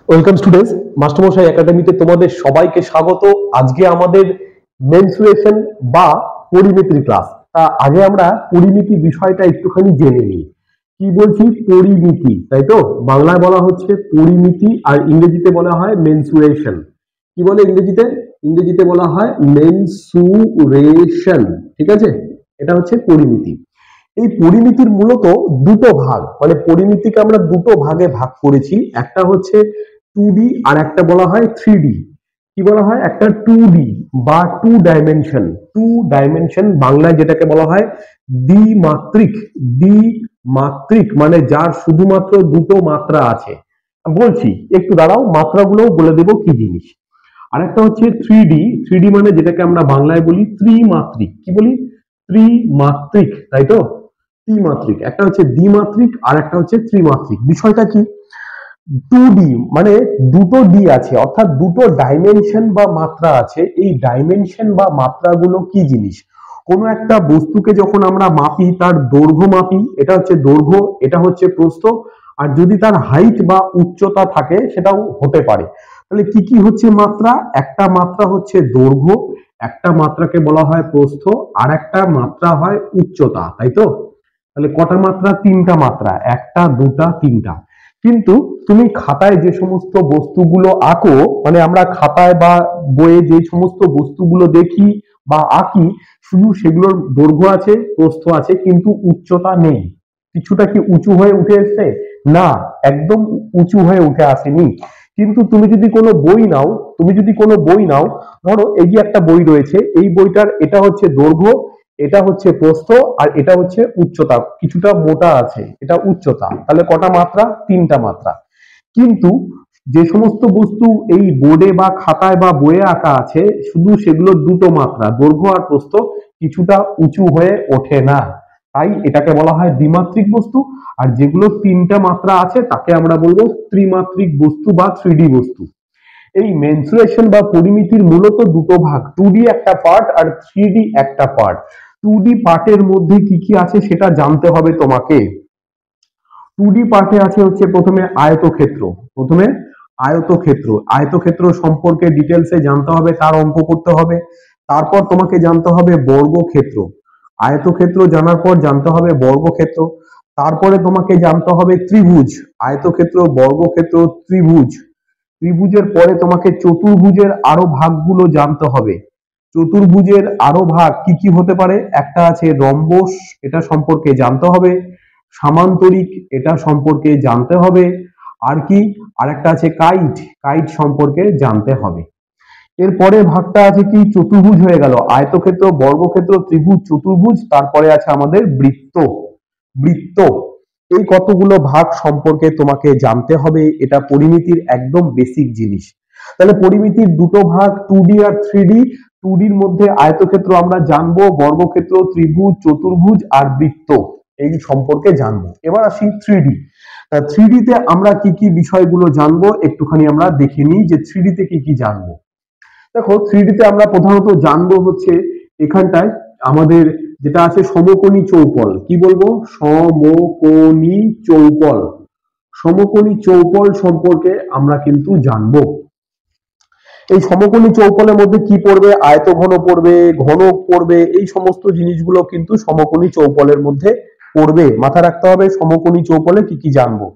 Welcome students, মাস্টারমশাই একাডেমিতে তোমাদের সবাইকে স্বাগত। আজকে আমাদের মেনসুরেশন বা পরিমিতির ক্লাস। তা আগে আমরা পরিমিতি বিষয়টা একটুখানি জেনে নিই। কি বলছি? পরিমিতি, তাই তো? বাংলায় বলা হচ্ছে পরিমিতি আর ইংরেজিতে বলা হয় মেনসুরেশন। কি বলে ইংরেজিতে? ইংরেজিতে বলা হয় মেনসুরেশন। ঠিক আছে, এটা হচ্ছে পরিমিতি। এই পরিমিতির মূলত দুটো ভাগ, মানে পরিমিতিকে আমরা দুটো ভাগে ভাগ করেছি। একটা হচ্ছে 2D আর একটা বলা হয় 3D। কি বলা হয়? একটা 2D বা টু ডাইমেনশন বাংলায় যেটাকে বলা হয় দ্বিমাত্রিক। দ্বিমাত্রিক মানে যার শুধুমাত্র দুটো মাত্রা আছে। বলছি, একটু দাঁড়াও, মাত্রাগুলোও বলে দেবো কি জিনিস। আর একটা হচ্ছে 3D। 3D মানে যেটাকে আমরা বাংলায় বলি ত্রিমাত্রিক। কি বলি? ত্রিমাত্রিক, তাই তো? ত্রিমাত্রিক। একটা হচ্ছে দ্বিমাত্রিক আর একটা হচ্ছে ত্রিমাত্রিক। বিষয়টা কি? 2D মানে দুটো ডি আছে, অর্থাৎ দুটো ডাইমেনশন বা মাত্রা আছে। এই ডাইমেনশন বা মাত্রাগুলো কি জিনিস? কোনো একটা বস্তুকে যখন আমরা মাপি, তার দৈর্ঘ্য মাপি, এটা হচ্ছে দৈর্ঘ্য, এটা হচ্ছে প্রস্থ। আর যদি তার হাইট বা উচ্চতা থাকে সেটাও হতে পারে। তাহলে কি কি হচ্ছে মাত্রা? একটা মাত্রা হচ্ছে দৈর্ঘ্য, একটা মাত্রাকে বলা হয় প্রস্থ, আর একটা মাত্রা হয় উচ্চতা, তাই তো? তাহলে কটা মাত্রা? তিনটা মাত্রা, একটা দুটা তিনটা। কিন্তু তুমি খাতায় যে সমস্ত বস্তুগুলো আঁকো, মানে আমরা খাতায় বা বইয়ে যে সমস্ত বস্তুগুলো দেখি বা আঁকি, শুধু সেগুলোর দৈর্ঘ্য আছে, প্রস্থ আছে, কিন্তু উচ্চতা নেই। কিছুটা কি উঁচু হয়ে উঠে এসছে? না, একদম উঁচু হয়ে উঠে আসেনি। কিন্তু তুমি যদি কোনো বই নাও, ধরো এই যে একটা বই রয়েছে, এই বইটার এটা হচ্ছে দৈর্ঘ্য, এটা হচ্ছে প্রস্থ, আর এটা হচ্ছে উচ্চতা, কিছুটা মোটা আছে, এটা উচ্চতা। তাহলে কটা মাত্রা? তিনটা মাত্রা। কিন্তু যে সমস্ত বস্তু এই বোর্ডে বা খাতায় বা বইয়ে আঁকা আছে, শুধু সেগুলো দুটো মাত্রা, দৈর্ঘ্য আর প্রস্থ, কিছুটা উঁচু হয়ে ওঠে না। তাই এটাকে বলা হয় দ্বিমাত্রিক বস্তু। আর যেগুলো তিনটা মাত্রা আছে তাকে আমরা বলবো ত্রিমাত্রিক বস্তু বা 3D বস্তু। এই মেনসুরেশন বা পরিমিতির মূলত দুটো ভাগ, 2D একটা পার্ট আর 3D একটা পার্ট। 2D পার্টের মধ্যে কি কি আছে সেটা জানতে হবে তোমাকে। 2D পার্টে আছে হচ্ছে প্রথমে আয়তক্ষেত্র। প্রথমে আয়তক্ষেত্র, আয়তক্ষেত্র সম্পর্কে ডিটেলসে জানতে হবে, তার অঙ্ক করতে হবে। তারপর তোমাকে জানতে হবে বর্গক্ষেত্র। আয়তক্ষেত্র জানার পর জানতে হবে বর্গক্ষেত্র। তারপরে তোমাকে জানতে হবে ত্রিভুজ। আয়তক্ষেত্র, বর্গক্ষেত্র, ত্রিভুজ। ত্রিভুজের পরে তোমাকে চতুর্ভুজের আরো ভাগগুলো জানতে হবে। চতুর্ভুজের আরো ভাগ কি কি হতে পারে? একটা আছে রম্বস, এটা সম্পর্কে জানতে হবে। সামান্তরিক, এটা সম্পর্কে জানতে হবে। আর কি? আরেকটা আছে কাইট, কাইট সম্পর্কে জানতে হবে। এরপরে ভাগটা আছে কি? চতুর্ভুজ হয়ে গেল, আয়তক্ষেত্র, বর্গক্ষেত্র, ত্রিভুজ, চতুর্ভুজ। তারপরে আছে আমাদের বৃত্ত। বৃত্ত। এই কতগুলো ভাগ সম্পর্কে তোমাকে জানতে হবে। এটা পরিমিতির একদম বেসিক জিনিস। তাহলে পরিমিতির দুটো ভাগ, 2D আর 3D। 2Dর মধ্যে আয়তক্ষেত্র আমরা জানবো, বর্গক্ষেত্র, ত্রিভুজ, চতুর্ভুজ আর বৃত্ত এই সম্পর্কে জানবো। এবার আসি 3D। 3D তে আমরা কি কি বিষয়গুলো জানবো একটুখানি আমরা দেখে নিই যে 3D তে কি কি জানবো। দেখো, 3D তে আমরা প্রধানত জানবো হচ্ছে এখানটায় আমাদের যেটা আছে সমকোণী চৌপল। কি বলবো? সমকোণী চৌপল। সমকোণী চৌপল সম্পর্কে আমরা কিন্তু জানবো। এই সমকোণী চৌপলের মধ্যে কি পড়বে? আয়তঘন পড়বে, ঘনক পড়বে, এই সমস্ত জিনিসগুলো কিন্তু সমকোণী চৌপলের মধ্যে পড়বে। মাথায় রাখতে হবে সমকোণী চৌপলে কি কি জানবো।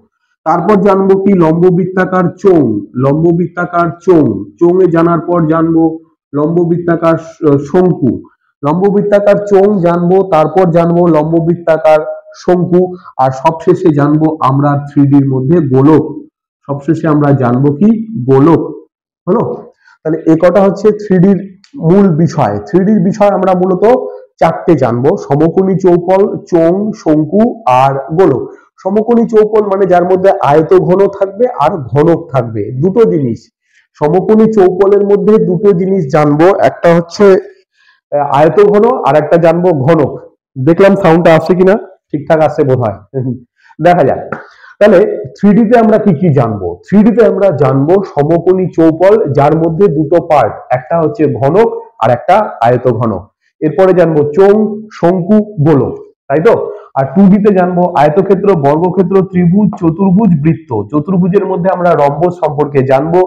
তারপর জানবো কি? লম্ববৃত্তাকার চোঙ। লম্ববৃত্তাকার চোঙ, চোঙে জানার পর জানবো লম্ববৃত্তাকার শঙ্কু। লম্ববৃত্তাকার চোঙ জানবো, তারপর জানবো লম্ববৃত্তাকার শঙ্কু। আর সবশেষে জানবো আমরা 3Dর মধ্যে গোলক। সবশেষে আমরা জানবো কি? গোলক। হলো? তাহলে এ কটা হচ্ছে 3Dর মূল বিষয়। 3Dর বিষয় আমরা মূলত চারটে জানবো: সমকোণী চৌপল, চোঙ, শঙ্কু আর গোলক। সমকোণী চৌপল মানে যার মধ্যে আয়তঘন থাকবে আর ঘনক থাকবে, দুটো জিনিস। সমকোণী চৌপলের মধ্যে দুটো জিনিস জানবো, একটা হচ্ছে আয়তঘন আর একটা জানবো ঘনক। দেখলাম সাউন্ডটা আসছে কিনা, ঠিকঠাক আসছে বোধহয়। দেখা যাক। তাহলে 3D তে আমরা কি কি জানবো? 3D তে আমরা জানবো সমকোণী চৌপল যার মধ্যে দুটো পার্ট, একটা হচ্ছে ঘনক আর একটা আয়তঘন। এরপরে জানবো চোঙ, শঙ্কু, গোলক, তাই তো? আর 2D তে জানবো আয়তক্ষেত্র, বর্গক্ষেত্র, ত্রিভুজ, চতুর্ভুজ, বৃত্ত। চতুর্ভুজের মধ্যে আমরা রম্বস সম্পর্কে জানবো,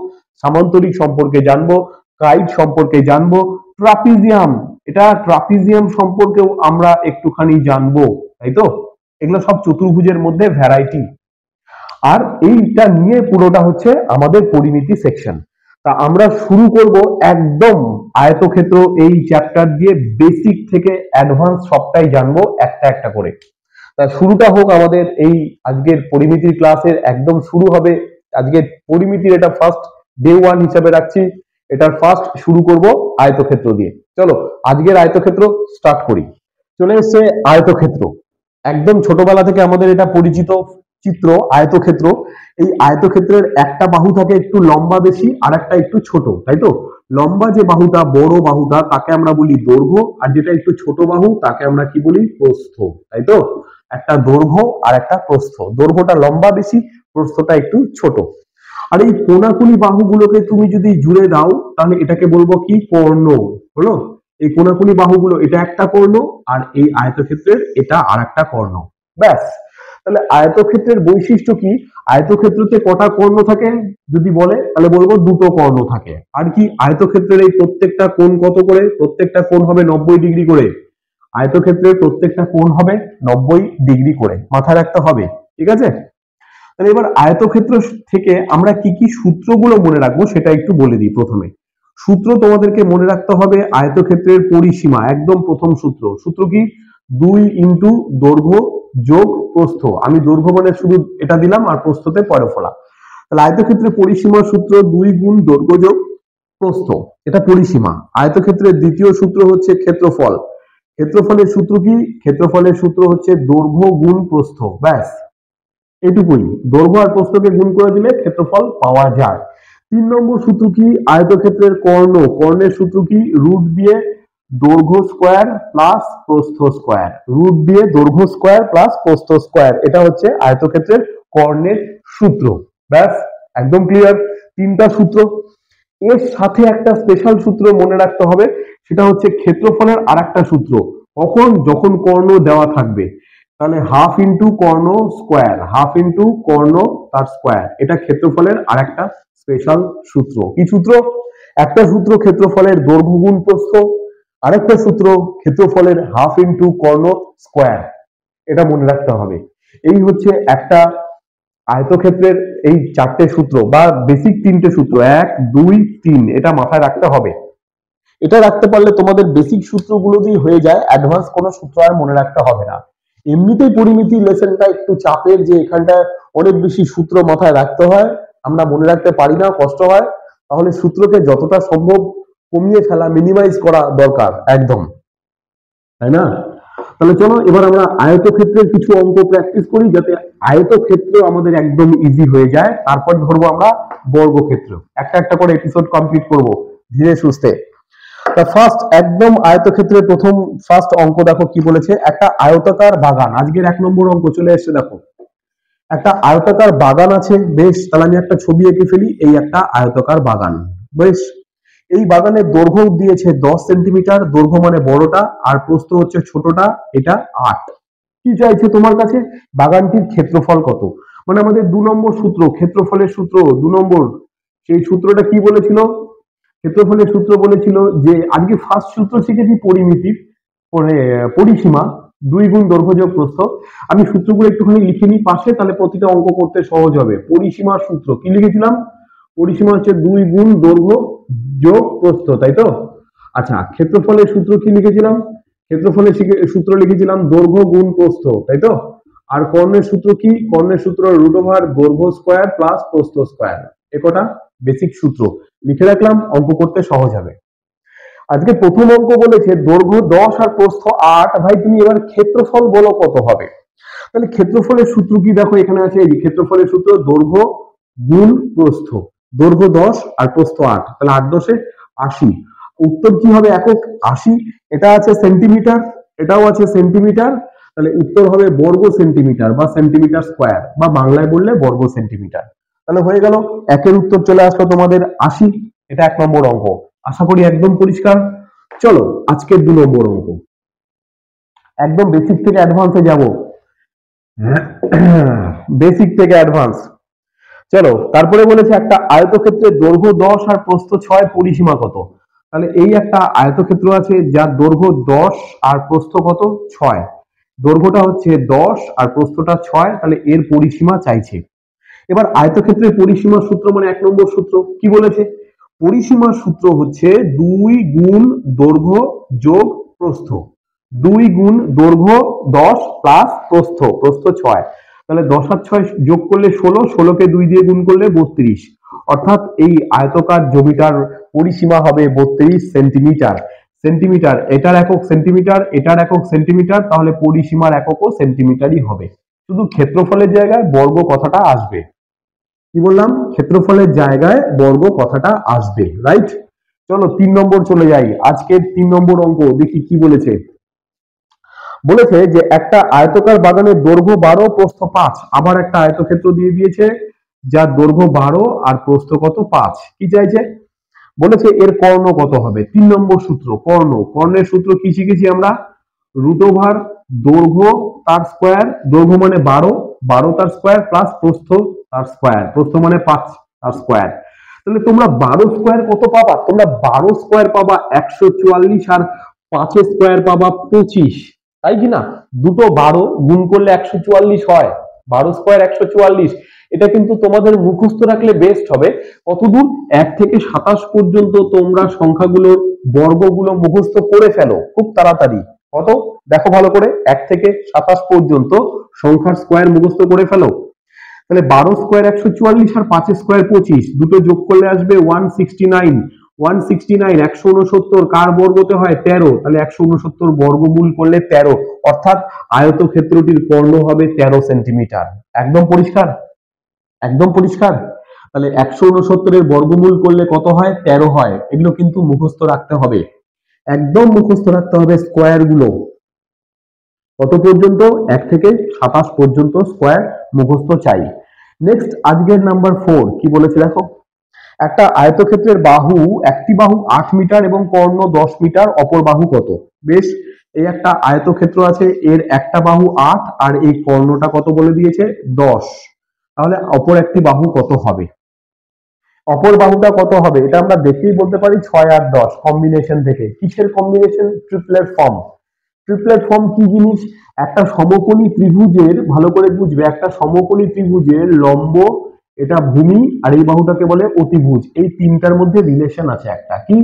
সামান্তরিক সম্পর্কে জানবো, কাইট সম্পর্কে জানবো, ট্রাপিজিয়াম, এটা ট্রাপিজিয়াম সম্পর্কেও আমরা একটুখানি জানবো, তাই তো? এগুলো সব চতুর্ভুজের মধ্যে ভ্যারাইটি। আর এইটা নিয়ে পুরোটা হচ্ছে আমাদের পরিমিতি সেকশন। তা আমরা শুরু করব একদম আয়তক্ষেত্র এই চ্যাপ্টার দিয়ে, বেসিক থেকে অ্যাডভান্স সবটাই জানবো একটা একটা করে। তা শুরুটা হোক আমাদের এই আজকের পরিমিতির ক্লাসের, একদম শুরু হবে আজকের পরিমিতির, এটা ফার্স্ট ডে 1 হিসাবে রাখছি। এটার ফার্স্ট শুরু করব আয়তক্ষেত্র দিয়ে। চলো আজকের আয়তক্ষেত্র স্টার্ট করি। চলে এসছে আয়তক্ষেত্র, একদম ছোটবেলা থেকে আমাদের এটা পরিচিত চিত্র আয়তক্ষেত্র। এই আয়তক্ষেত্রের একটা বাহু থাকে একটু লম্বা বেশি, আর একটা একটু ছোট, তাই তো? লম্বা যে বাহুটা, বড় বাহুটা, তাকে আমরা বলি দৈর্ঘ্য, আর যেটা একটু ছোট বাহু তাকে আমরা কি বলি? প্রস্থ, তাই তো? একটা দৈর্ঘ্য আর একটা প্রস্থ, দৈর্ঘ্যটা লম্বা বেশি, প্রস্থটা একটু ছোট। আর এই কোনাকুনি বাহুগুলোকে তুমি যদি জুড়ে দাও তাহলে এটাকে বলবো কি? কর্ণ। হলো? এই কোনাকুনি বাহুগুলো, এটা একটা কর্ণ, আর এই আয়তক্ষেত্রের এটা আর একটা কর্ণ। ব্যাস। তাহলে আয়তক্ষেত্রের বৈশিষ্ট্য কি? আয়তক্ষেত্রতে কটা কর্ণ থাকে যদি বলে, তাহলে বলবো দুটো কর্ণ থাকে। আর কি? আয়তক্ষেত্রের এই প্রত্যেকটা কোণ কত করে? প্রত্যেকটা কোণ হবে 90 ডিগ্রি করে। আয়তক্ষেত্রের প্রত্যেকটা কোণ হবে 90 ডিগ্রি করে, মাথায় রাখতে হবে, ঠিক আছে? তাহলে এবার আয়তক্ষেত্র থেকে আমরা কি কি সূত্রগুলো মনে রাখবো সেটা একটু বলে দিই। প্রথমে সূত্র তোমাদেরকে মনে রাখতে হবে আয়তক্ষেত্রের পরিসীমা, একদম প্রথম সূত্র। সূত্র কি? 2 ইন্টু দৈর্ঘ্য যোগ প্রস্থ। আমি দৈর্ঘ্য মানে শুধু এটা দিলাম, আর প্রস্থতে পরে ফলা। তাহলে আয়তক্ষেত্রের পরিসীমার সূত্র 2 গুণ দৈর্ঘ্য যোগ প্রস্থ, এটা পরিসীমা। আয়তক্ষেত্রের দ্বিতীয় সূত্র হচ্ছে ক্ষেত্রফল। ক্ষেত্রফলের সূত্র কি? ক্ষেত্রফলের সূত্র হচ্ছে দৈর্ঘ্য গুণ প্রস্থ, ব্যাস এটুকুই। দৈর্ঘ্য আর প্রস্থকে গুণ করে দিলে ক্ষেত্রফল পাওয়া যায়। 3 নম্বর সূত্র কি? আয়তক্ষেত্রের কর্ণ, কর্ণের সূত্র কি? রুট দিয়ে দৈর্ঘ্য স্কয়ার প্লাস প্রস্থ স্কয়ার, রুট দিয়ে দৈর্ঘ্য স্কয়ার প্লাস প্রস্থ স্কয়ার, এটা হচ্ছে আয়তক্ষেত্রের কর্ণের সূত্র। ব্যাস, একদম ক্লিয়ার। 3টা সূত্র। এর সাথে একটা স্পেশাল সূত্র মনে রাখতে হবে, সেটা হচ্ছে ক্ষেত্রফলের আরেকটা সূত্র। কখন? যখন কর্ণ দেওয়া থাকবে। তাহলে হাফ ইন্টু কর্ণ স্কোয়ার, হাফ ইন্টু কর্ণ তার স্কোয়ার, এটা ক্ষেত্রফলের আরেকটা স্পেশাল সূত্র। কি সূত্র? একটা সূত্র ক্ষেত্রফলের দৈর্ঘ্য গুণ প্রস্থ, আরেকটা সূত্র ক্ষেত্রফলের হাফ ইন্টু কর্ণ স্কোয়ার, এটা মনে রাখতে হবে। এই হচ্ছে একটা আয়তক্ষেত্রের এই 4টে সূত্র বা বেসিক 3টে সূত্র, 1 2 3, এটা মাথায় রাখতে হবে। এটা রাখতে পারলে তোমাদের বেসিক সূত্রগুলো দিয়ে হয়ে যায়, অ্যাডভান্স কোনো সূত্র আর মনে রাখতে হবে না। এমনিতেই পরিমিতি লেসনটা একটু চাপের, যে এখানটায় অনেক বেশি সূত্র মাথায় রাখতে হয়, আমরা মনে রাখতে পারি না, কষ্ট হয়। তাহলে সূত্রকে যতটা সম্ভব কমিয়ে ফেলা, মিনিমাইজ করা দরকার একদম, তাই না? তাহলে চলো এবার আমরা আয়তক্ষেত্রের কিছু অঙ্ক প্র্যাকটিস করি, যাতে আয়তক্ষেত্র আমাদের একদম ইজি হয়ে যায়। তারপর ধরবো আমরা বর্গক্ষেত্র, একটা একটা করে এপিসোড কমপ্লিট করব ধীরে সুস্থে। ফার্স্ট একদম আয়তক্ষেত্রের প্রথম ফার্স্ট অঙ্ক দেখো কি বলেছে। একটা আয়তাকার বাগান, আজকের 1 নম্বর অঙ্ক চলে এসেছে। দেখো একটা আয়তাকার বাগান আছে, বেশ। তাহলে আমি একটা ছবি এঁকে ফেলি, এই একটা আয়তাকার বাগান, বেশ। এই বাগানের দৈর্ঘ্য দিয়েছে 10 সেন্টিমিটার, দৈর্ঘ্য মানে বড়টা, আর প্রস্থ হচ্ছে ছোটটা, এটা 8। কি চাইছে তোমার কাছে? বাগানটির ক্ষেত্রফল কত। মানে আমাদের 2 নম্বর সূত্র, ক্ষেত্রফলের সূত্র 2 নম্বর, সেই সূত্রটা কি বলেছিল? ক্ষেত্রফলের সূত্র বলেছিল যে, আজকে ফার্স্ট সূত্র শিখেছি পরিমিতির, পরিসীমা 2 গুণ দৈর্ঘ্য যোগ প্রস্থ। আমি সূত্রগুলো একটুখানি লিখে নিই পাশে, তাহলে প্রতিটা অঙ্ক করতে সহজ হবে। পরিসীমার সূত্র কি লিখেছিলাম? পরিসীমা হচ্ছে 2 গুণ দৈর্ঘ্য যোগ প্রস্থ, তাই তো? আচ্ছা, ক্ষেত্রফলের সূত্র কি লিখেছিলাম? ক্ষেত্রফলের সূত্র লিখেছিলাম দৈর্ঘ্য গুণ প্রস্থ, তাই তো? আর কর্ণের সূত্র কি? কর্ণের সূত্র রুট ওভার দৈর্ঘ্য স্কয়ার প্লাস প্রস্থ স্কয়ার, একটা বেসিক সূত্র লিখে রাখলাম, অঙ্ক করতে সহজ হবে। আজকে প্রথম অঙ্ক বলেছে দৈর্ঘ্য 10 আর প্রস্থ 8। ভাই তুমি এবার ক্ষেত্রফল বলো কত হবে। তাহলে ক্ষেত্রফলের সূত্র কি? দেখো এখানে আছে, এই ক্ষেত্রফলের সূত্র দৈর্ঘ্য গুণ প্রস্থ, দৈর্ঘ্য 10 আর প্রস্থ 8, তাহলে 8 10 80। উত্তর কি হবে? একক 80। এটা আছে সেন্টিমিটার, এটাও আছে সেন্টিমিটার, তাহলে উত্তর হবে বর্গ সেন্টিমিটার বা সেন্টিমিটার স্কয়ার, বা বাংলায় বললে বর্গ সেন্টিমিটার। তাহলে হয়ে গেল, একের উত্তর চলে আসলো তোমাদের 80। এটা 1 নম্বর অঙ্ক, আশা করি একদম পরিষ্কার। চলো আজকের 2 নম্বর অঙ্ক, একদম বেসিক থেকে অ্যাডভান্সে যাব। বেসিক থেকে অ্যাডভান্স। চলো, তারপরে বলেছে একটা আয়তক্ষেত্রের দৈর্ঘ্য 10 আর প্রস্থ 6, পরিসীমা কত? তাহলে এই একটা আয়তক্ষেত্র আছে যার দৈর্ঘ্য 10 আর প্রস্থ কত? 6। দৈর্ঘ্যটা হচ্ছে 10 আর প্রস্থটা 6, তাহলে এর পরিসীমা চাইছে। এবার আয়তক্ষেত্রের পরিসীমার সূত্র মানে 1 নম্বর সূত্র কি বলেছে? পরিসীমার সূত্র হচ্ছে 2 গুণ দৈর্ঘ্য যোগ প্রস্থ। 2 গুণ দৈর্ঘ্য 10 প্লাস প্রস্থ, প্রস্থ 6। তাহলে 10 আর 6 যোগ করলে 16, 16কে 2 দিয়ে গুণ করলে 32। অর্থাৎ এই আয়তকার জমিটার পরিসীমা হবে 32 সেন্টিমিটার। সেন্টিমিটার, এটার একক সেন্টিমিটার, এটার একক সেন্টিমিটার, তাহলে পরিসীমার এককও সেন্টিমিটারই হবে। শুধু ক্ষেত্রফলের জায়গায় বর্গ কথাটা আসবে। কি বললাম? ক্ষেত্রফলের জায়গায় বর্গ কথাটা আসবে, রাইট? চলো 3 নম্বর চলে যাই। আজকের 3 নম্বর অঙ্ক দেখি কি বলেছে। বলেছে যে একটা আয়তকার বাগানের দৈর্ঘ্য 12, প্রস্থ 5। আবার একটা আয়তক্ষেত্র দিয়ে দিয়েছে যার দৈর্ঘ্য 12 আর প্রস্থ কত? 5। কি চাইছে? বলেছে এর কর্ণ কত হবে? 3 নম্বর সূত্র কর্ণ। কর্ণের সূত্র কি শিখেছি আমরা? রুট ওভার দৈর্ঘ্য তার স্কোয়ার, দৈর্ঘ্য মানে 12, 12 তার স্কোয়ার প্লাস প্রস্থ তার স্কোয়ার, প্রস্থ মানে 5 তার স্কোয়ার। তাহলে তোমরা 12 স্কোয়ার কত পাবা? তোমরা 12 স্কোয়ার পাবা 144 আর 5 স্কোয়ার পাবা 25, তাই কি না? দুটো 12 গুণ করলে 144 হয়, 12 স্কোয়ার 144। এটা কিন্তু তোমাদের মুখস্থ রাখলে বেস্ট হবে। কতদূর? 1 থেকে 27 পর্যন্ত তোমরা সংখ্যাগুলোর বর্গগুলো মুখস্থ করে ফেলো খুব তাড়াতাড়ি। কত? দেখো ভালো করে, 1 থেকে 27 পর্যন্ত সংখ্যার স্কোয়ার মুখস্থ করে ফেলো। তাহলে 12 স্কোয়ার 144 আর 5 স্কোয়ার 25, দুটো যোগ করলে আসবে 169। 169 169 কার বর্গতে হয়? 13। তাহলে 169 বর্গমূল করলে 13, অর্থাৎ আয়তক্ষেত্রটির কর্ণ হবে 13 সেন্টিমিটার। একদম পরিষ্কার? একদম পরিষ্কার? তাহলে 169 এর বর্গমূল করলে কত হয়? 13 হয়। এগুলো কিন্তু মুখস্থ রাখতে হবে, একদম মুখস্থ রাখতে হবে স্কোয়ার গুলো। কত পর্যন্ত? 1 থেকে 27 পর্যন্ত স্কোয়ার মুখস্থ চাই। নেক্সট আজকের নাম্বার 4 কি বলেছে দেখো। একটা আয়তক্ষেত্রের বাহু, একটি বাহু 8 মিটার এবং কর্ণ 10 মিটার, অপর বাহু কত? বেশ, এই একটা আয়তক্ষেত্র আছে, এর একটা বাহু 8 আর এই কর্ণটা কত বলে দিয়েছে? 10। তাহলে অপর একটি বাহু কত হবে? অপর বাহুটা কত হবে এটা আমরা দেখেই বলতে পারি, 6 আর 10 কম্বিনেশন থেকে। কিসের combination? Triplet form. Triplet form কি জিনিস? একটা সমকোণী ত্রিভুজের, ভালো করে বুঝবে, একটা সমকোণী ত্রিভুজের লম্ব, এটা ভূমি, আর এই বাহুটাকে বলে অতিভুজ। এই তিনটার মধ্যে রিলেশন আছে একটা, কি?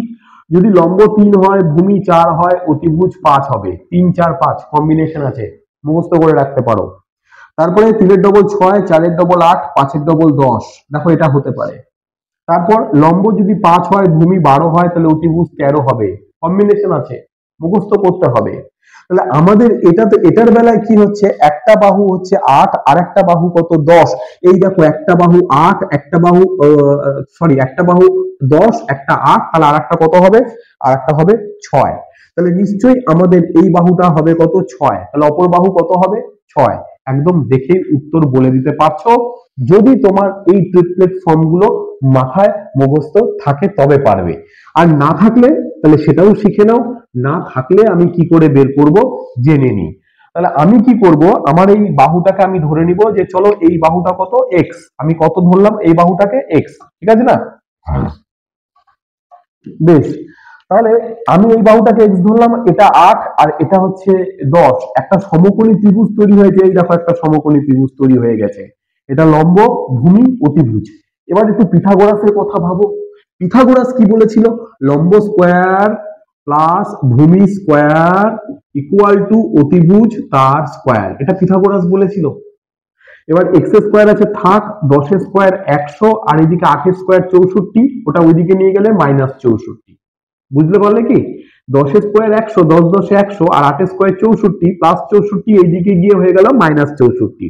যদি লম্ব 3 হয়, ভূমি 4 হয়, অতিভুজ 5 হবে। 3 4 5 কম্বিনেশন আছে, মুখস্থ করে রাখতে পারো। তারপরে 3 এর ডবল 6, 4 এর ডবল 8, 5 এর ডবল 10। দেখো এটা হতে পারে। তারপর লম্ব যদি 5 হয়, ভূমি 12 হয়, তাহলে অতিভুজ 13 হবে। কম্বিনেশন আছে, মুখস্থ করতে হবে। তাহলে আমাদের এটাতে, এটার বেলায় কি হচ্ছে? একটা বাহু হচ্ছে 8 আর একটা বাহু কত? 10। এই দেখো একটা বাহু 8, একটা বাহু সরি, একটা বাহু 10, একটা 8, তাহলে আর একটা কত হবে? আর একটা হবে 6। তাহলে নিশ্চয়ই আমাদের এই বাহুটা হবে কত? 6। তাহলে অপর বাহু কত হবে? 6। একদম দেখে উত্তর বলে দিতে পারছো, যদি তোমার এই ট্রিপলেট ফর্ম গুলো মাথায় মুখস্থ থাকে তবে পারবে। আর না থাকলে তাহলে সেটাও শিখে নাও। না থাকলে আমি কি করে বের করব জেনে নিই। তাহলে আমি কি করব, আমার এই বাহুটাকে আমি ধরে নিব যে চলো এই বাহুটা কত? এক্স। আমি কত ধরলাম? এই বাহুটাকে এক্স, ঠিক আছে না? বেশ, তাহলে আমি এই বাহুটাকে এক্স ধরলাম, এটা 8 আর এটা হচ্ছে 10। একটা সমকোণী ত্রিভুজ তৈরি হয়েছে, এই দেখো একটা সমকোণী ত্রিভুজ তৈরি হয়ে গেছে। এটা লম্ব, ভূমি, অতিভুজ। এবার একটু পিথাগোরাসের কথা ভাবো। পিথাগোরাস কি বলেছিল? লম্ব স্কোয়ার প্লাস ভূমি স্কোয়ার ইকুয়াল টু অতিভুজ তার স্কোয়ার, এটা পিথাগোরাস বলেছিল। এবার এক্স স্কোয়ার আছে থাক, 10 স্কোয়ার 100, আর এদিকে 8 স্কোয়ার 64, ওটা ওইদিকে নিয়ে গেলে -64। বুঝতে পারলে কি? 10 স্কোয়ার 100, 10 10 100, আর 8 স্কোয়ার 64 প্লাস 64 এইদিকে গিয়ে হয়ে গেল -64।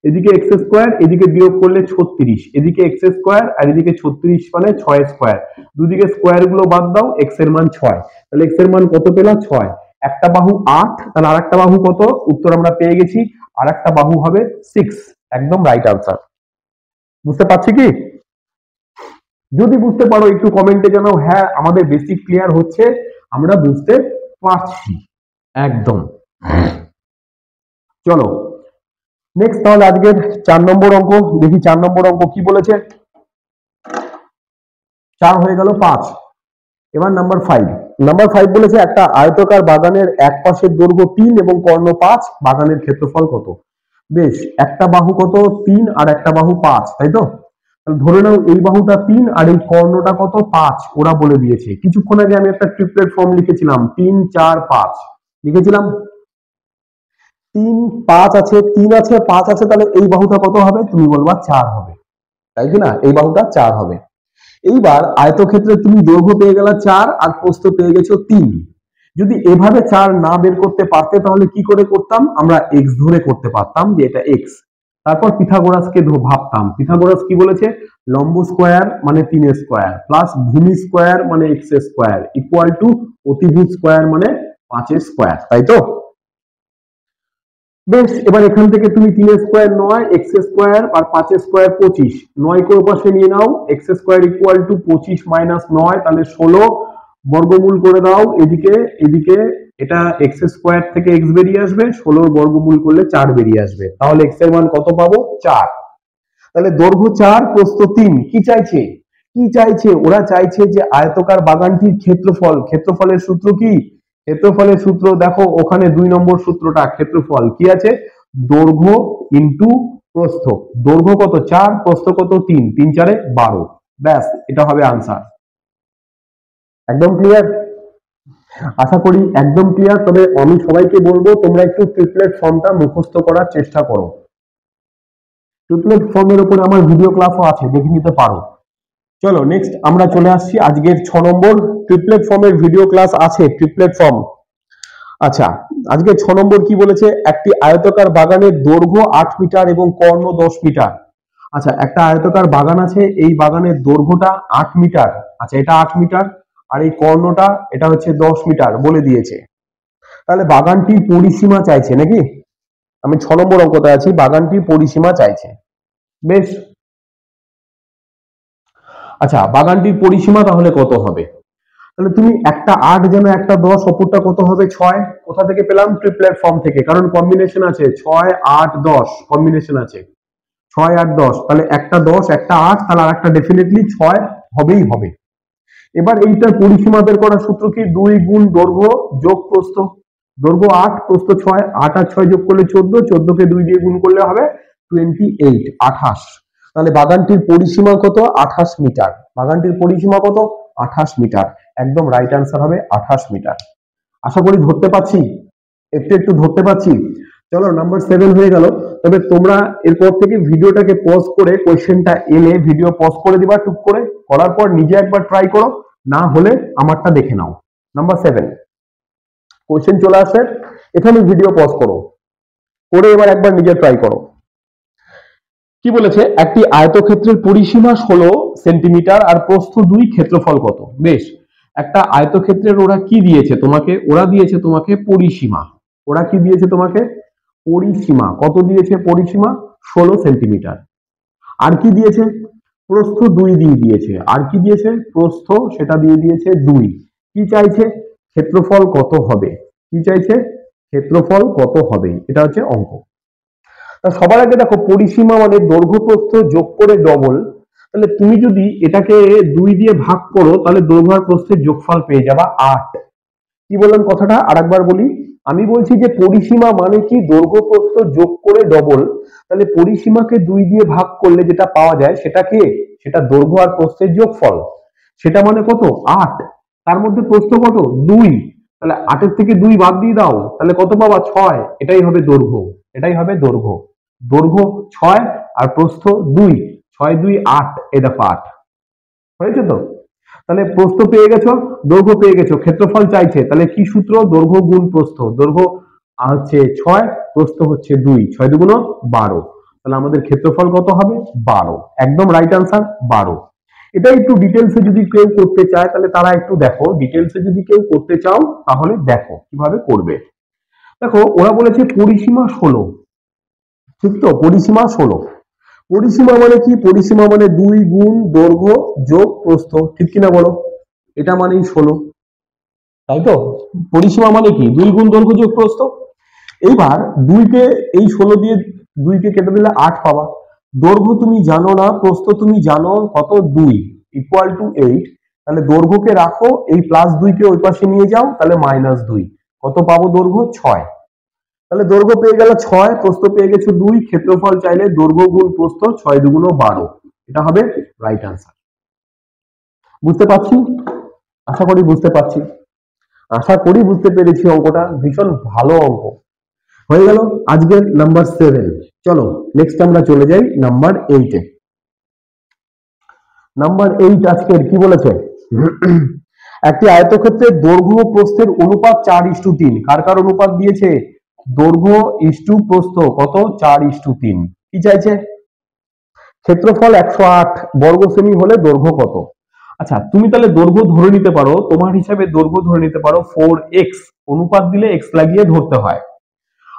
এদিকে এক্স স্কোয়ার, এদিকে বিয়োগ করলে 36, এদিকে এক্স স্কোয়ার আর এদিকে 36 মানে 6 স্কোয়ার। দুদিকে স্কোয়ার গুলো বাদ দাও, এক্স এর মান 6। তাহলে এক্স এর মান কত পেলাম? 6। একটা বাহু 8, তাহলে আরেকটা বাহু কত? উত্তর আমরা পেয়ে গেছি, আরেকটা বাহু হবে 6। একদম রাইট আনসার। বুঝতে পারছি কি? যদি বুঝতে পারো একটু কমেন্টে জানাও, হ্যাঁ আমাদের বেসিক ক্লিয়ার হচ্ছে, আমরা বুঝতে পারছি। একদম। চলো নেক্সট তাহলে আজকের 4 নম্বর অঙ্ক দেখি। 4 নম্বর অঙ্ক কি বলেছে? 4 হয়ে গেল 5। এবার নাম্বার 5 বলেছে একটা আয়তকার বাগানের এক পাশের দৈর্ঘ্য 3 এবং কর্ণ 5, বাগানের ক্ষেত্রফল কত? বেশ, একটা বাহু কত? 3 আর একটা বাহু 5, তাই তো? তাহলে ধরে নাও এই বাহুটা 3 আর এই কর্ণটা কত? 5, ওরা বলে দিয়েছে। কিছুক্ষণ আগে আমি একটা ট্রিপলেট ফর্ম লিখেছিলাম, 3 4 5 লিখেছিলাম। 3 5 আছে, 3 আছে, 5 আছে, তাহলে এই বাহুটা কত হবে? তুমি বলবা 4 হবে, তাই কি না? এই বাহুটা 4 হবে। এইবার আয়তক্ষেত্রে তুমি দৈর্ঘ্য পেয়ে গেলে 4 আর প্রস্থ পেয়ে গেছো 3। যদি এভাবে 4 না বের করতে পারতে তাহলে কি করে করতাম? আমরা x ধরে করতে পারতাম যে এটা x। তারপর পিথাগোরাসকে ভাবতাম। পিথাগোরাস কি বলেছে? লম্ব স্কয়ার মানে 3 স্কয়ার প্লাস ভূমি স্কয়ার মানে x স্কয়ার ইকুয়াল টু অতিভুজ স্কয়ার মানে 5 স্কয়ার, তাই তো? বেশ, এবার এখান থেকে তুমি 3 স্কয়ার 9, x স্কয়ার আর 5 স্কয়ার 25, 9 কে ওপাশে নিয়ে নাও, x square equal to 25 minus 9 তাহলে 16, বর্গমূল করে দাও এদিকে এদিকে। এটা x স্কয়ার থেকে x বেরিয়ে আসবে, 16 বর্গমূল করলে 4 বেরিয়ে আসবে। তাহলে x এর মান কত পাবো? 4। তাহলে দৈর্ঘ্য 4 প্রস্থ 3। কি চাইছে? কি চাইছে? ওরা চাইছে যে আয়তকার বাগানটির ক্ষেত্রফল। ক্ষেত্রফলের সূত্র কি? ক্ষেত্রফলের সূত্র দেখো ওখানে 2 নম্বর সূত্রটা। ক্ষেত্রফল কি আছে? দৈর্ঘ্য ইনটু প্রস্থ। দৈর্ঘ্য কত? 4, প্রস্থ কত? 3, 3 4 12। ব্যাস, এটা হবে আনসার। একদম ক্লিয়ার? আশা করি একদম ক্লিয়ার। তবে আমি সবাইকে বলবো তোমরা একটু ট্রিপলেট ফর্মটা মুখস্থ করার চেষ্টা করো। ট্রিপলেট ফর্মের উপরে আমার ভিডিও ক্লাসও আছে, দেখে নিতে পারো। চলো নেক্সট আমরা চলে আসছি আজকের 6 নম্বর। ট্রিপলেট ফর্মের ভিডিও ক্লাস আছে, ট্রিপলেট ফর্ম। আচ্ছা, আজকে 6 নম্বর কি বলেছে? একটি আয়তকার বাগানের দৈর্ঘ্য 8 মিটার এবং কর্ণ 10 মিটার। আচ্ছা, একটা আয়তকার বাগান আছে, এই বাগানের দৈর্ঘ্যটা 8 মিটার। আচ্ছা, এটা 8 মিটার আর এই কর্ণটা এটা হচ্ছে 10 মিটার বলে দিয়েছে। তাহলে বাগানটির পরিসীমা চাইছে নাকি? আমি 6 নম্বর অঙ্কতে আছি, বাগানটির পরিসীমা চাইছে। বেশ, আচ্ছা বাগানটির পরিসীমা তাহলে কত হবে? তাহলে তুমি একটা 8 যেন একটা 10, অপরটা কত হবে? 6। কোথা থেকে পেলাম? ট্রিপলেট ফর্ম থেকে, কারণ কম্বিনেশন আছে 6 8 10, কম্বিনেশন আছে 6 8 10। তাহলে একটা 10 একটা 8, তাহলে আরেকটা ডেফিনেটলি 6 হবেই হবে। এবার এইটার পরিসীমা বের করার সূত্র কি? 2 গুণ দৈর্ঘ্য যোগ প্রস্থ। দৈর্ঘ্য 8, প্রস্থ 6, 8 আর 6 যোগ করলে 14, 14 কে 2 দিয়ে গুণ করলে হবে 28, 28। তাহলে বাগানটির পরিসীমা কত? 28 মিটার। বাগানটির পরিসীমা কত? 28 মিটার। একদম রাইট আনসার হবে 28 মিটার। আশা করি ধরতে পাচ্ছি, একটু একটু ধরতে পাচ্ছি। চলো নাম্বার 7 হয়ে গেল। তবে তোমরা এরপর থেকে ভিডিওটাকে পজ করে কোশ্চেনটা এলে ভিডিও পজ করে দিবা টুক করে, করার পর নিজে একবার ট্রাই করো, না হলে আমারটা দেখে নাও। নাম্বার 7 কোশ্চেন চলে আসে, এখানে ভিডিও পজ করো, করে এবার একবার নিজে ট্রাই করো। কি বলেছে? একটি আয়তক্ষেত্রের পরিসীমা 16 সেন্টিমিটার আর প্রস্থ 2, ক্ষেত্রফল কত? বেশ, একটা আয়তক্ষেত্রের ওরা কি দিয়েছে তোমাকে? ওরা দিয়েছে তোমাকে পরিসীমা। ওরা কি দিয়েছে তোমাকে? পরিসীমা। কত দিয়েছে পরিসীমা? 16 সেন্টিমিটার। আর কি দিয়েছে? প্রস্থ 2 দিয়ে দিয়েছে। আর কি দিয়েছে? প্রস্থ, সেটা দিয়ে দিয়েছে 2। কি চাইছে? ক্ষেত্রফল কত হবে? কি চাইছে? ক্ষেত্রফল কত হবে, এটা হচ্ছে অঙ্ক। সবার আগে দেখো, পরিসীমা মানে দৈর্ঘ্য প্রস্থ যোগ করে ডবল। তাহলে তুমি যদি এটাকে 2 দিয়ে ভাগ করো তাহলে দৈর্ঘ্য আর প্রস্থের যোগফল পেয়ে যাবা 8। কি বললাম কথাটা আরেকবার বলি। আমি বলছি যে পরিসীমা মানে কি? দৈর্ঘ্য প্রস্থ যোগ করে ডবল। তাহলে পরিসীমাকে 2 দিয়ে ভাগ করলে যেটা পাওয়া যায় সেটা কি? সেটা দৈর্ঘ্য আর প্রস্থের যোগফল। সেটা মানে কত? 8। তার মধ্যে প্রস্থ কত? 2। তাহলে 8 এর থেকে 2 বাদ দিয়ে দাও, তাহলে কত পাবা? 6। এটাই হবে দৈর্ঘ্য। এটাই হবে দৈর্ঘ্য। দৈর্ঘ্য 6 আর প্রস্থ 2, 6 2 8, এই দেখো 8 হয়েছে তো? তাহলে প্রস্থ পেয়ে গেছো, দৈর্ঘ্য পেয়ে গেছো, ক্ষেত্রফল চাইছে। তাহলে কি সূত্র? দৈর্ঘ্য গুণ প্রস্থ। দৈর্ঘ্য হচ্ছে 6, প্রস্থ হচ্ছে 2, 6 2 12। তাহলে আমাদের ক্ষেত্রফল কত হবে? 12। একদম রাইট আনসার 12। এটা একটু ডিটেলসে যদি কেউ করতে চায় তাহলে তারা একটু দেখো, ডিটেলসে যদি কেউ করতে চাও তাহলে দেখো কিভাবে করবে। দেখো ওরা বলেছে পরিসীমা 16, ঠিক তো? পরিসীমা 16। পরিসীমা মানে কি? পরিসীমা মানে 2 গুণ দৈর্ঘ্য যোগ প্রস্থ, ঠিক কিনা বলো? এটা মানেই 16, তাই তো? পরিসীমা মানে কি? 2 গুণ দৈর্ঘ্য যোগ প্রস্থ। এইবার 2 কে এই 16 দিয়ে 2 কে কেটে দিলে 8 পাবা। দৈর্ঘ্য তুমি জানো না, প্রস্থ তুমি জানো কত, 2 ইকুয়াল টু 8। তাহলে দৈর্ঘ্যকে রাখো, এই +2 কে ওই পাশে নিয়ে যাও, তাহলে -2। কত পাবো দৈর্ঘ্য? 6। তাহলে দৈর্ঘ্য পেয়ে গেল 6, প্রস্থ পেয়ে গেছো 2, ক্ষেত্রফল চাইলে দৈর্ঘ্য গুণ প্রস্থ, 6 দুগুণ 12। এটা হবে রাইট আনসার। বুঝতে পারছি? আশা করি বুঝতে পারছি, আশা করি বুঝতে পেরেছি। অঙ্কটা ভীষণ ভালো অঙ্ক হয়ে গেল। আজকের নাম্বার 7। চলো নেক্সট আমরা চলে যাই নাম্বার 8 এ। নাম্বার 8 আজকের কি বলেছে? একটি আয়তক্ষেত্রের দৈর্ঘ্য ও প্রস্থের অনুপাত 4:3। কার কার অনুপাত দিয়েছে? দৈর্ঘ্য ইস্টু প্রস্থ কত? 4:3। কি চাইছে? ক্ষেত্রফল 108 বর্গ সেমি হলে দৈর্ঘ্য কত? আচ্ছা, তুমি তাহলে দৈর্ঘ্য ধরে নিতে পারো, তোমার হিসাবে দৈর্ঘ্য ধরে নিতে পারো 4x, অনুপাত দিলে x লাগিয়ে ধরতে হয়।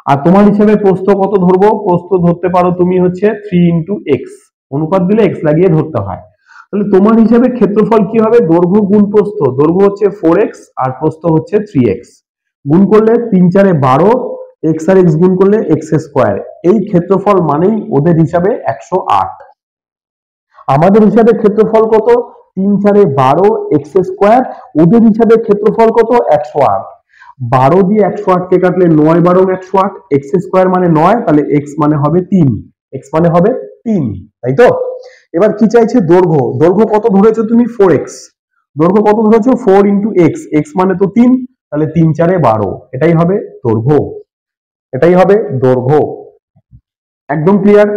আর তোমার হিসাবে প্রস্থ কত ধরবো? প্রস্থ ধরতে পারো তুমি হচ্ছে 3 × x, অনুপাত দিলে x লাগিয়ে ধরতে হয়। তাহলে তোমার হিসাবে ক্ষেত্রফল কি হবে? দৈর্ঘ্য গুণ প্রস্থ, দৈর্ঘ্য হচ্ছে 4x আর প্রস্থ হচ্ছে 3x, গুণ করলে 3 × 4 = 12, x আর x গুণ করলে x²। এই ক্ষেত্রফল মানেই ওদের হিসাবে 108। আমাদের হিসাবে ক্ষেত্রফল কত? 3 × 4 = 12, x²। ওদের হিসাবে ক্ষেত্রফল কত? 108। 12 দিয়ে 108 কে কাটলে 9 × 12 = 108, x² মানে 9, তাহলে x মানে হবে 3, x মানে হবে 3, তাই তো? এবার কি চাইছে? দৈর্ঘ্য। দৈর্ঘ্য কত ধরেছো তুমি? 4x। দৈর্ঘ্য কত ধরেছো? 4 × x, x মানে তো 3, তাহলে 3 × 4 = 12। এটাই হবে দৈর্ঘ্য, এটাই হবে দৈর্ঘ্য। একদম ক্লিয়ার?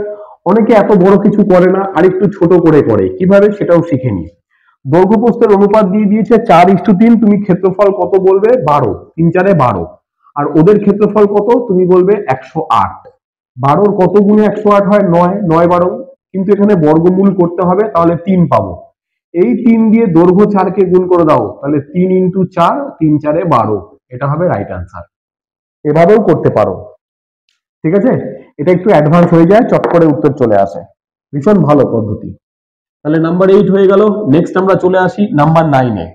অনেকে এত বড় কিছু করে না, আরেকটু ছোট করে করে, কিভাবে সেটাও শিখে নি। দৈর্ঘ্য প্রস্থের অনুপাত দিয়ে দিয়েছে 4:3, তুমি ক্ষেত্রফল কত বলবে? 12, 3 × 4 = 12। আর ওদের ক্ষেত্রফল কত? তুমি বলবে 108। 12 কত গুণে 108 হয়? 9, 9 12, কিন্তু এখানে বর্গমূল করতে হবে, তাহলে 3 পাবো। এই 3 দিয়ে দৈর্ঘ্য 4 কে গুণ করে দাও, তাহলে 3 × 4, 3 × 4 = 12। এটা হবে রাইট আনসার। এভাবেও করতে পারো, ঠিক আছে? এটা একটু অ্যাডভান্স হয়ে যায়, চট করে উত্তর চলে আসে, ভীষণ ভালো পদ্ধতি। তাহলে নাম্বার 8 হয়ে গেল। নেক্সট আমরা চলে আসি নাম্বার 9 এ।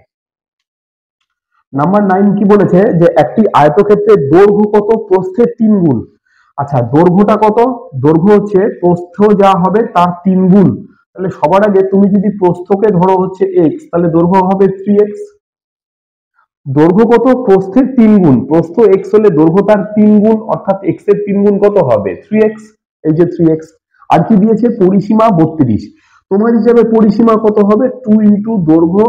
নাম্বার 9 কি বলেছে? যে একটি আয়তক্ষেত্রের দৈর্ঘ্য কত? প্রস্থের 3 গুণ। আচ্ছা, দৈর্ঘ্যটা কত? দৈর্ঘ্য হচ্ছে প্রস্থ যা হবে তার 3 গুণ। তাহলে সবার আগে তুমি যদি প্রস্থকে ধরো হচ্ছে x, তাহলে দৈর্ঘ্য হবে 3x। দৈর্ঘ্য কত? প্রস্থের 3 গুণ। প্রস্থ x হলে দৈর্ঘ্য তার 3 গুণ, অর্থাৎ x এর 3 গুণ কত হবে? 3x। এই যে 3x। আর কি দিয়েছে? পরিসীমা 32। তোমার হিসাবে পরিসীমা কত হবে? 2 × দৈর্ঘ্য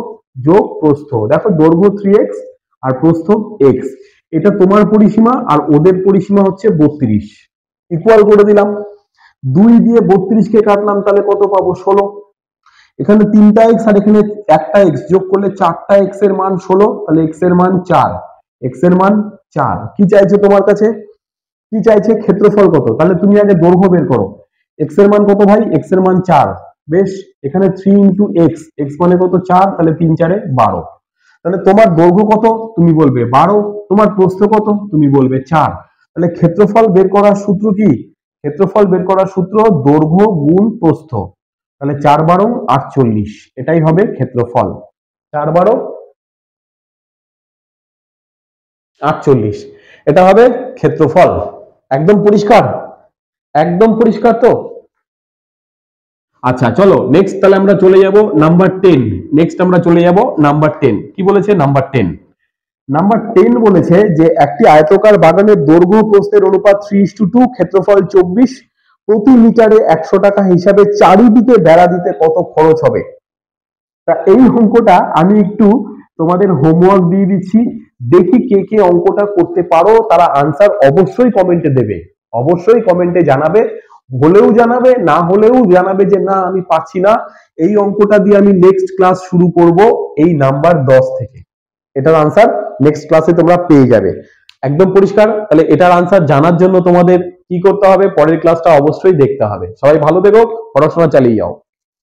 যোগ প্রস্থ। দেখো দৈর্ঘ্য 3x আর প্রস্থ x, এটা তোমার পরিসীমা, আর ওদের পরিসীমা হচ্ছে 32। ইকুয়াল করে দিলাম। 2 দিয়ে 32 কে কাটলাম, তাহলে কত পাবো? 16। এখানে 3টা x আর এখানে 1টা x যোগ করলে 4টা x এর মান 16, তাহলে x এর মান 4, x এর মান 4। কি চাইছে তোমার কাছে? কি চাইছে? ক্ষেত্রফল কত? তাহলে তুমি আগে দৈর্ঘ্য বের করো। x এর মান কত ভাই? x এর মান 4। বেশ, এখানে 3 × x, x মানে কত? 4, তাহলে 3 × 4 = 12। তাহলে তোমার দৈর্ঘ্য কত? তুমি বলবে 12। তোমার প্রস্থ কত? তুমি বলবে 4। তাহলে ক্ষেত্রফল বের করার সূত্র কি? ক্ষেত্রফল বের করার সূত্র দৈর্ঘ্য গুণ প্রস্থ। তাহলে 4 × 12 = 48, এটাই হবে ক্ষেত্রফল। 4 × 12 = 48, এটা হবে ক্ষেত্রফল। একদম পরিষ্কার? একদম পরিষ্কার তো? আচ্ছা চলো নেক্সট তাহলে আমরা চলে যাব নাম্বার 10। নেক্সট আমরা চলে যাব নাম্বার 10। কি বলেছে নাম্বার 10? নাম্বার 10 বলেছে যে একটি আয়তাকার বাগানের দৈর্ঘ্য প্রস্থের অনুপাত 3:2, ক্ষেত্রফল 24, প্রতি মিটারে 100 টাকা হিসাবে চারিদিকে বেড়া দিতে কত খরচ হবে? তা এই অঙ্কটা আমি একটু তোমাদের হোমওয়ার্ক দিয়ে দিচ্ছি, দেখি কে কে অঙ্কটা করতে পারো। তারা আনসার অবশ্যই কমেন্টে দেবে, অবশ্যই কমেন্টে জানাবে, হলেও জানাবে, না হলেও জানাবে যে না আমি পারছি না। এই অঙ্কটা দিয়ে আমি নেক্সট ক্লাস শুরু করব এই নাম্বার 10 থেকে। এটার আনসার নেক্সট ক্লাসে তোমরা পেয়ে যাবে। একদম পরিষ্কার? তাহলে এটার আনসার জানার জন্য তোমাদের কি করতে হবে? পরের ক্লাসটা অবশ্যই দেখতে হবে। সবাই ভালো থেকো, পড়াশোনা চালিয়ে যাও।